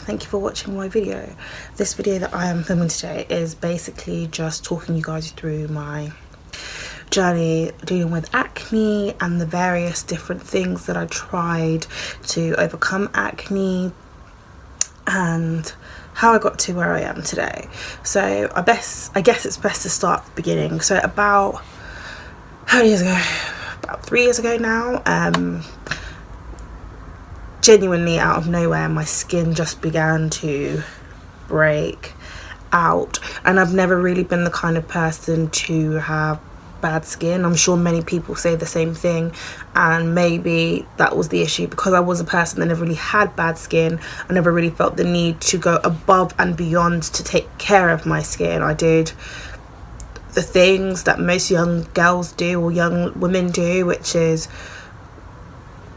Thank you for watching my video. This video that I am filming today is basically just talking you guys through my journey dealing with acne and the various different things that I tried to overcome acne and how I got to where I am today. So I guess it's best to start at the beginning. So about how many years ago? About 3 years ago now, genuinely out of nowhere my skin just began to break out, and I've never really been the kind of person to have bad skin. I'm sure many people say the same thing, and maybe that was the issue, because I was a person that never really had bad skin. I never really felt the need to go above and beyond to take care of my skin. I did the things that most young girls do or young women do, which is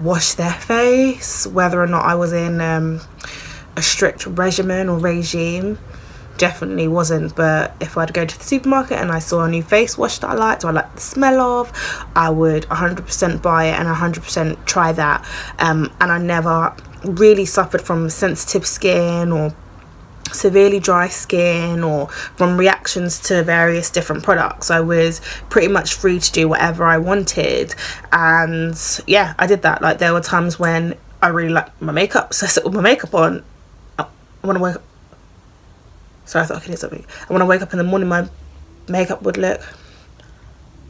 wash their face, whether or not I was in a strict regimen or regime. Definitely wasn't, but if I'd go to the supermarket and I saw a new face wash that I liked or I liked the smell of, I would 100% buy it and 100% try that. And I never really suffered from sensitive skin or severely dry skin or from reactions to various different products. I was pretty much free to do whatever I wanted, and yeah, I did that. Like, there were times when I really liked my makeup, so I set all my makeup on. I want to wake up. Sorry, I thought I could hear something. And when I wake up in the morning, my makeup would look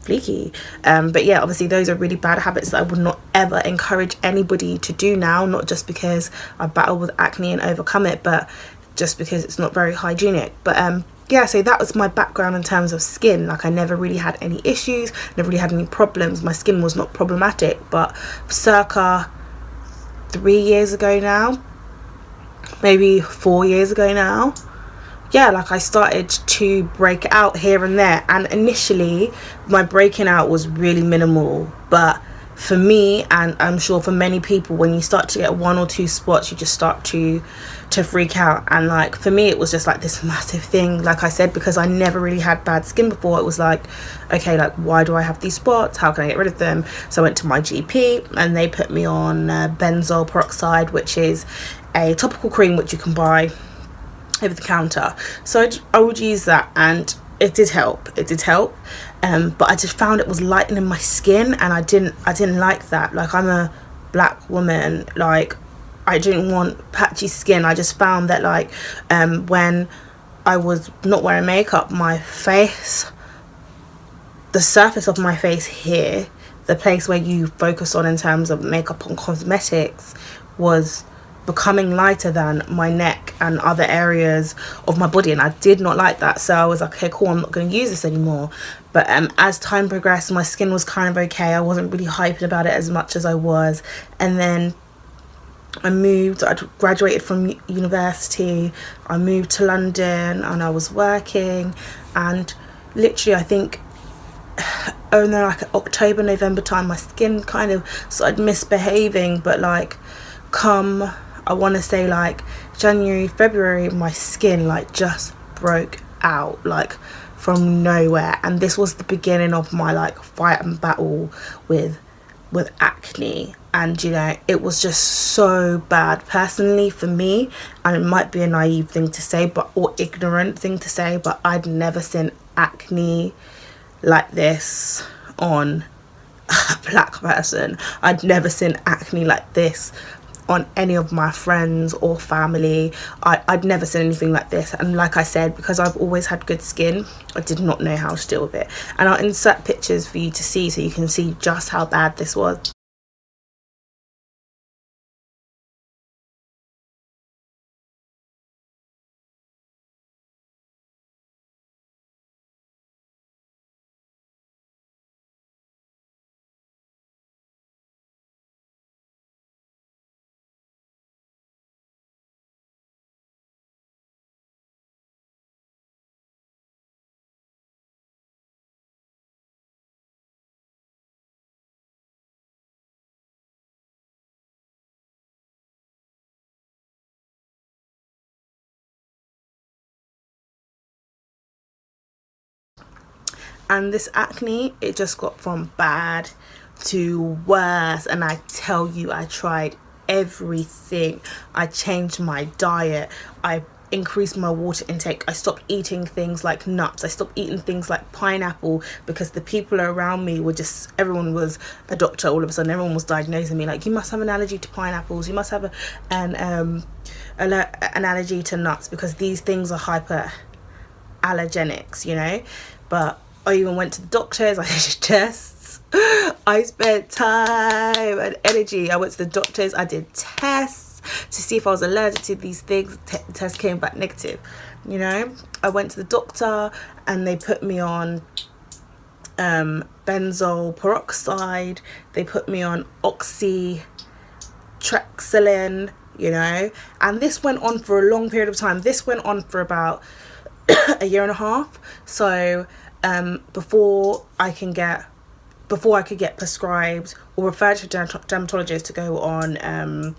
fleeky. But yeah, obviously those are really bad habits that I would not ever encourage anybody to do now, not just because I battle with acne and overcome it, but just because it's not very hygienic. But yeah, so that was my background in terms of skin. Like, I never really had any issues, never really had any problems. My skin was not problematic. But circa 3 years ago now, maybe 4 years ago now, yeah, like, I started to break out here and there, and initially my breaking out was really minimal. But for me, and I'm sure for many people, when you start to get 1 or 2 spots, you just start to freak out. And like, for me, it was just like this massive thing. Like I said, because I never really had bad skin before, it was like, okay, like, why do I have these spots? How can I get rid of them? So I went to my GP and they put me on benzoyl peroxide, which is a topical cream which you can buy over the counter. So I would use that, and it did help. But I just found it was lightening my skin, and I didn't like that. Like, I'm a black woman, like, I didn't want patchy skin. I just found that, like, when I was not wearing makeup, my face, the surface of my face here, the place where you focus on in terms of makeup and cosmetics, was becoming lighter than my neck and other areas of my body, and I did not like that. So I was like, okay, cool, I'm not going to use this anymore. But as time progressed, my skin was kind of okay. I wasn't really hyped about it as much as I was. And then I graduated from university, I moved to London, and I was working, and literally I think like October, November time, my skin kind of started misbehaving. But like, come, I want to say like January, February, my skin like just broke out, like, from nowhere. And this was the beginning of my like fight and battle with acne. And you know, it was just so bad personally for me, and it might be a naive thing to say, but or ignorant thing to say, but I'd never seen acne like this on a black person. I'd never seen acne like this on any of my friends or family. I'd never seen anything like this. And like I said, because I've always had good skin, I did not know how to deal with it. And I'll insert pictures for you to see, so you can see just how bad this was. And this acne, it just got from bad to worse. And I tell you, I tried everything. I changed my diet. I increased my water intake. I stopped eating things like nuts. I stopped eating things like pineapple, because the people around me were just, everyone was a doctor all of a sudden. Everyone was diagnosing me like, you must have an allergy to pineapples, you must have an allergy to nuts, because these things are hyper allergenics, you know. But I even went to the doctors, I did tests, I spent time and energy. I went to the doctors, I did tests to see if I was allergic to these things. The test came back negative, you know. I went to the doctor and they put me on benzoyl peroxide, they put me on oxytrexylin, you know. And this went on for a long period of time. This went on for about a year and a half. So before I could get prescribed or referred to a dermatologist to go on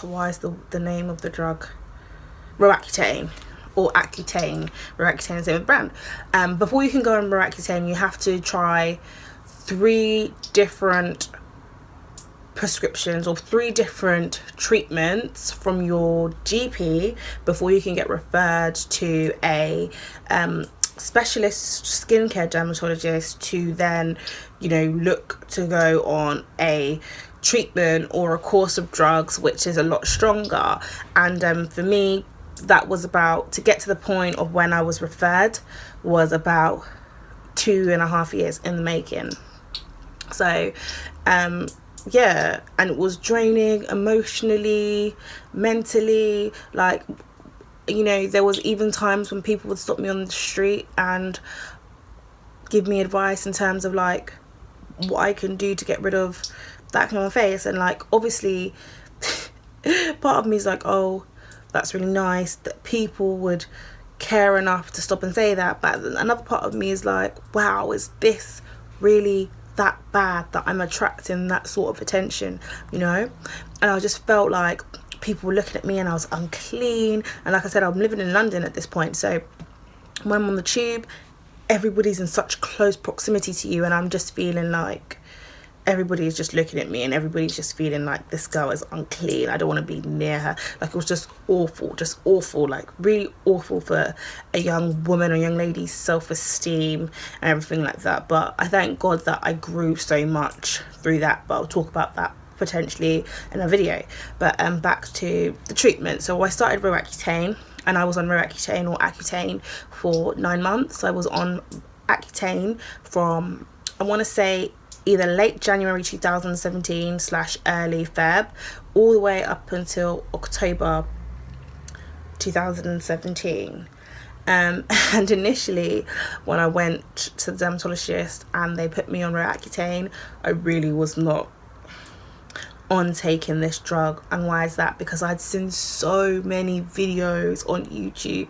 why is the name of the drug Roaccutane or Accutane. Roaccutane is the same brand. Before you can go on Roaccutane, you have to try 3 different prescriptions or 3 different treatments from your GP before you can get referred to a specialist skincare dermatologist to then, you know, look to go on a treatment or a course of drugs which is a lot stronger. And for me, that was about, to get to the point of when I was referred, was about 2.5 years in the making. So yeah, and it was draining emotionally, mentally. Like, you know, there was even times when people would stop me on the street and give me advice in terms of like what I can do to get rid of that acne on my face. And like, obviously part of me is like, oh, that's really nice that people would care enough to stop and say that, but another part of me is like, wow, is this really that bad that I'm attracting that sort of attention, you know? And I just felt like people were looking at me and I was unclean. And like I said, I'm living in London at this point, so when I'm on the tube, everybody's in such close proximity to you, and I'm just feeling like everybody is just looking at me and everybody's just feeling like this girl is unclean, I don't want to be near her. Like, it was just awful, like really awful for a young woman or young lady's self-esteem and everything like that. But I thank God that I grew so much through that, but I'll talk about that potentially in a video. But back to the treatment. So I started Roaccutane, and I was on Roaccutane or Accutane for 9 months. I was on Accutane from, I want to say, either late January 2017 / early Feb, all the way up until October 2017. And initially, when I went to the dermatologist and they put me on Roaccutane, I really was not on taking this drug. And why is that? Because I'd seen so many videos on YouTube,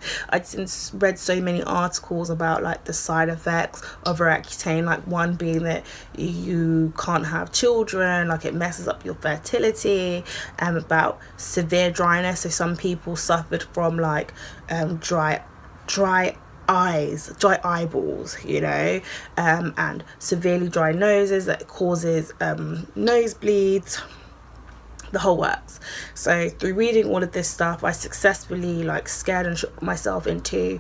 read so many articles about like the side effects of Roaccutane, like one being that you can't have children, like it messes up your fertility, about severe dryness. So some people suffered from like dry eyeballs, you know, and severely dry noses that causes nosebleeds, the whole works. So through reading all of this stuff, I successfully like scared and shook myself into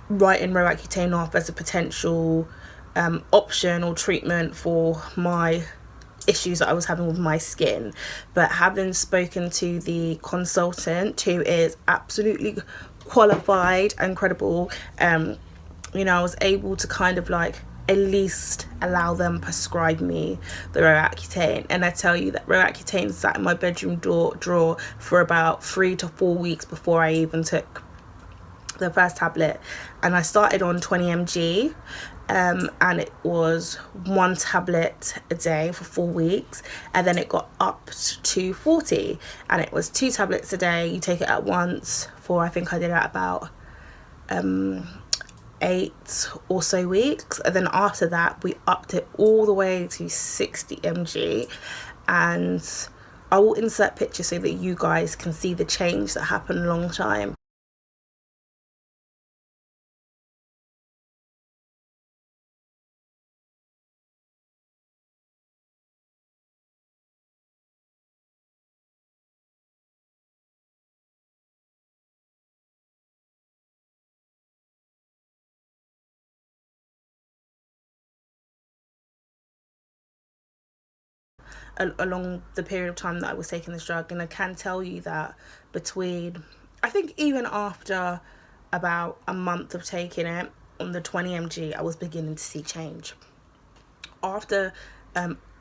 writing Roaccutane off as a potential option or treatment for my issues that I was having with my skin. But having spoken to the consultant, who is absolutely qualified and credible, you know, I was able to kind of like at least allow them prescribe me the Roaccutane. And I tell you that Roaccutane sat in my bedroom drawer for about 3 to 4 weeks before I even took the first tablet. And I started on 20 mg, and it was 1 tablet a day for 4 weeks, and then it got up to 40, and it was 2 tablets a day. You take it at once for, I think I did it at about 8 or so weeks, and then after that we upped it all the way to 60 mg. And I will insert pictures so that you guys can see the change that happened a long time. along the period of time that I was taking this drug. And I can tell you that between, I think even after about a month of taking it, on the 20 mg, I was beginning to see change. After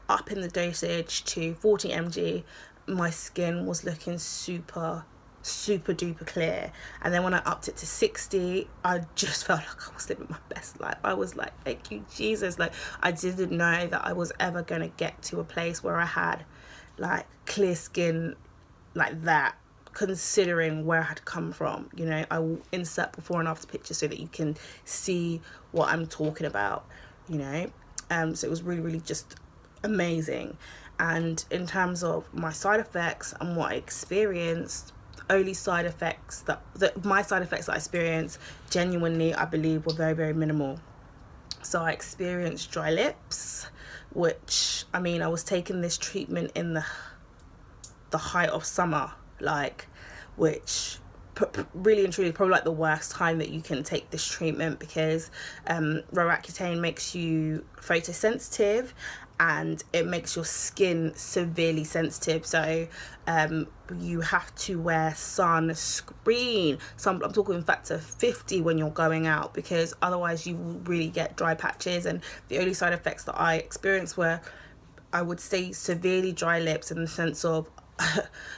upping the dosage to 40 mg, my skin was looking super duper clear. And then when I upped it to 60, I just felt like I was living my best life. I was like, thank you, Jesus. Like, I didn't know that I was ever going to get to a place where I had like clear skin like that, considering where I had come from. You know, I will insert before and after pictures so that you can see what I'm talking about, you know. So it was really just amazing. And in terms of my side effects and what I experienced, only side effects that my side effects that I experienced, genuinely, I believe, were very minimal. So I experienced dry lips, which, I mean, I was taking this treatment in the height of summer, like, which really and truly probably like the worst time that you can take this treatment, because Roaccutane makes you photosensitive and it makes your skin severely sensitive. So you have to wear sunscreen. I'm talking factor 50 when you're going out, because otherwise you will really get dry patches. And the only side effects that I experienced were, I would say, severely dry lips, in the sense of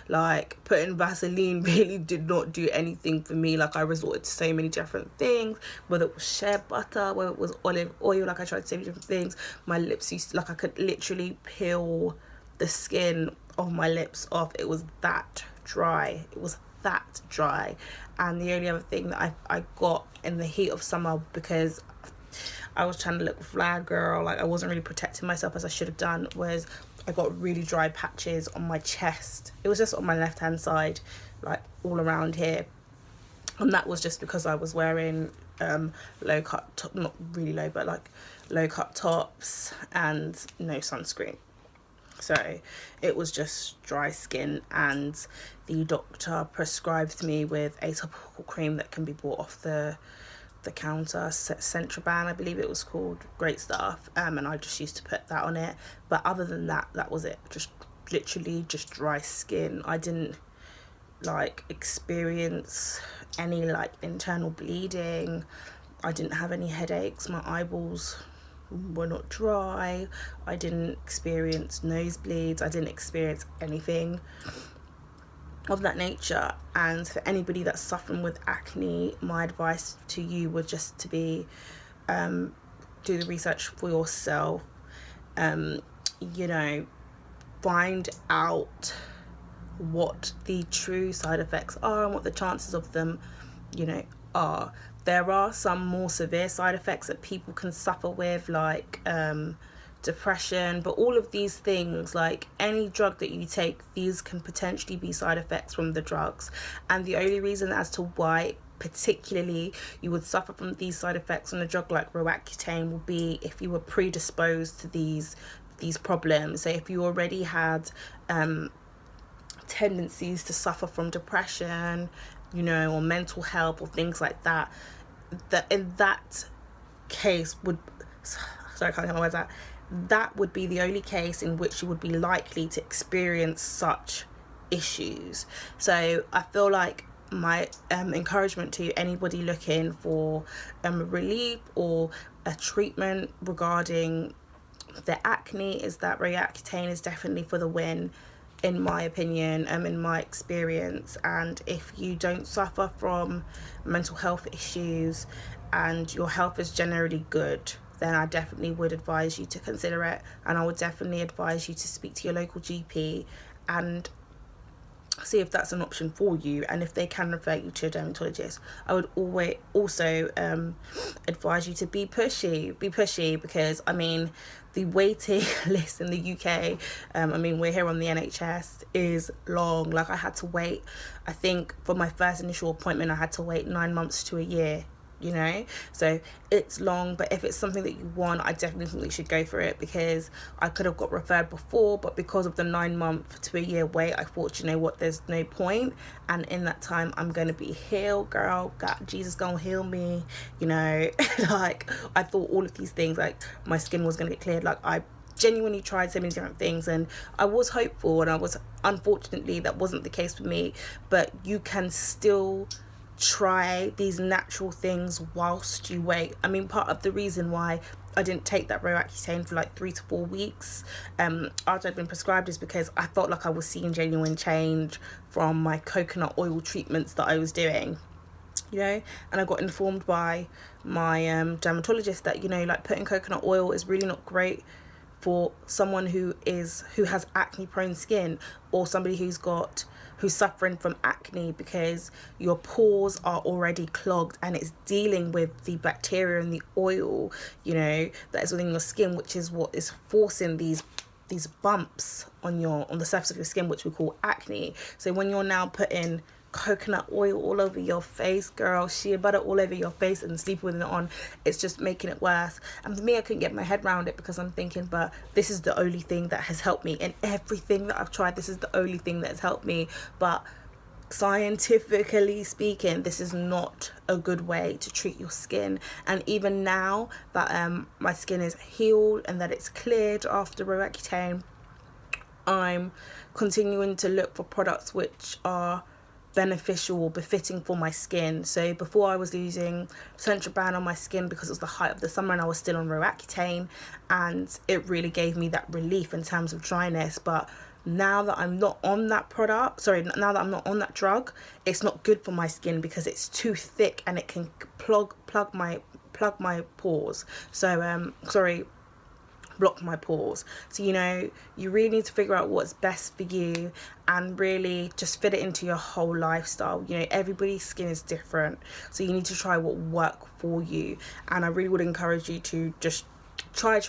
like putting Vaseline really did not do anything for me. Like, I resorted to so many different things, whether it was shea butter, whether it was olive oil. Like, I tried so many different things. My lips used to, like, I could literally peel the skin of my lips off. It was that dry. And the only other thing that I got in the heat of summer, because I was trying to look flag girl, like I wasn't really protecting myself as I should have done, was I got really dry patches on my chest. It was just on my left hand side, like all around here. And that was just because I was wearing low cut, not really low, but like low cut tops and no sunscreen. So it was just dry skin, and the doctor prescribed me with a topical cream that can be bought off the counter, Centroban I believe it was called. Great stuff. And I just used to put that on it, but other than that, that was it. Just literally just dry skin. I didn't like experience any like internal bleeding. I didn't have any headaches. My eyeballs were not dry. I didn't experience nosebleeds. I didn't experience anything of that nature. And for anybody that's suffering with acne, my advice to you would just to be do the research for yourself. You know, find out what the true side effects are and what the chances of them, you know, are. There are some more severe side effects that people can suffer with, like depression, but all of these things, like any drug that you take, these can potentially be side effects from the drugs. And the only reason as to why particularly you would suffer from these side effects on a drug like Roaccutane will be if you were predisposed to these problems. So if you already had tendencies to suffer from depression, you know, or mental health or things like that, that in that case would, sorry, I can't get my words out, that would be the only case in which you would be likely to experience such issues. So I feel like my encouragement to anybody looking for relief or a treatment regarding the acne is that Roaccutane is definitely for the win, in my opinion, in my experience. And if you don't suffer from mental health issues and your health is generally good, then I definitely would advise you to consider it. And I would definitely advise you to speak to your local GP and see if that's an option for you, and if they can refer you to a dermatologist. I would always also advise you to be pushy, because I mean the waiting list in the UK, I mean we're here on the NHS, is long. Like I had to wait, I think for my first initial appointment I had to wait 9 months to a year, you know, so it's long. But if it's something that you want, I definitely think you should go for it, because I could have got referred before, but because of the 9 month to a year wait, I thought, you know what, there's no point, and in that time I'm gonna be healed, girl. God, Jesus gonna heal me, you know. Like I thought all of these things, like my skin was gonna get cleared. Like I genuinely tried so many different things, and I was hopeful, and I was, unfortunately that wasn't the case for me. But you can still try these natural things whilst you wait. I mean, part of the reason why I didn't take that Roaccutane for like 3 to 4 weeks after I'd been prescribed is because I felt like I was seeing genuine change from my coconut oil treatments that I was doing, you know. And I got informed by my dermatologist that, you know, like putting coconut oil is really not great for someone who has acne prone skin, or somebody who's suffering from acne, because your pores are already clogged and it's dealing with the bacteria and the oil, you know, that is within your skin, which is what is forcing these bumps on the surface of your skin, which we call acne. So when you're now putting coconut oil all over your face, girl, shea butter all over your face, and sleeping with it on, it's just making it worse. And for me, I couldn't get my head around it, because I'm thinking, but this is the only thing that has helped me. And everything that I've tried, this is the only thing that has helped me. But scientifically speaking, this is not a good way to treat your skin. And even now that my skin is healed and that it's cleared after Roaccutane, I'm continuing to look for products which are beneficial or befitting for my skin. So before, I was using Centroban on my skin because it was the height of the summer and I was still on Roaccutane, and it really gave me that relief in terms of dryness. But now that I'm not on that now that I'm not on that drug, it's not good for my skin because it's too thick and it can plug my pores. So block my pores. So, you know, you really need to figure out what's best for you and really just fit it into your whole lifestyle. You know, everybody's skin is different, so you need to try what works for you. And I really would encourage you to just try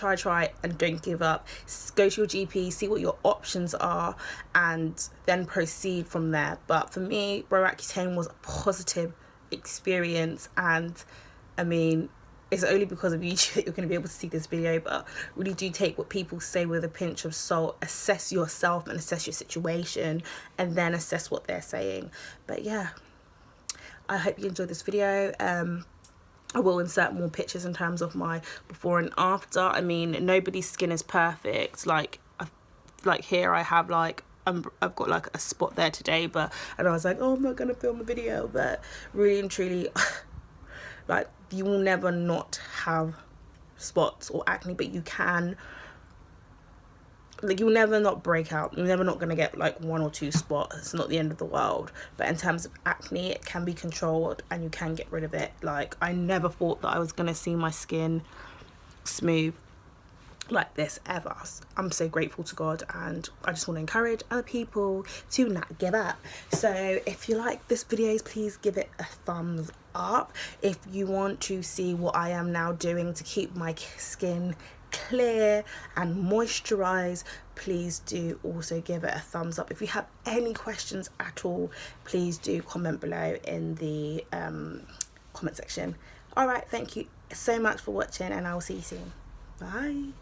and don't give up. Go to your GP, see what your options are, and then proceed from there. But for me, Roaccutane was a positive experience, and I mean, it's only because of YouTube that you're going to be able to see this video. But really do take what people say with a pinch of salt. Assess yourself and assess your situation, and then assess what they're saying. But yeah, I hope you enjoyed this video. I will insert more pictures in terms of my before and after. I mean, nobody's skin is perfect. Like here I have like I've got like a spot there today, and I was like, oh, I'm not gonna film a video. But really and truly, like, you will never not have spots or acne, but you can, like, you'll never not break out. You're never not gonna get like 1 or 2 spots. It's not the end of the world. But in terms of acne, it can be controlled and you can get rid of it. Like, I never thought that I was gonna see my skin smooth like this ever. I'm so grateful to God, and I just want to encourage other people to not give up. So if you like this video, please give it a thumbs up. If you want to see what I am now doing to keep my skin clear and moisturized, please do also give it a thumbs up. If you have any questions at all, please do comment below in the comment section. All right, thank you so much for watching, and I will see you soon. Bye.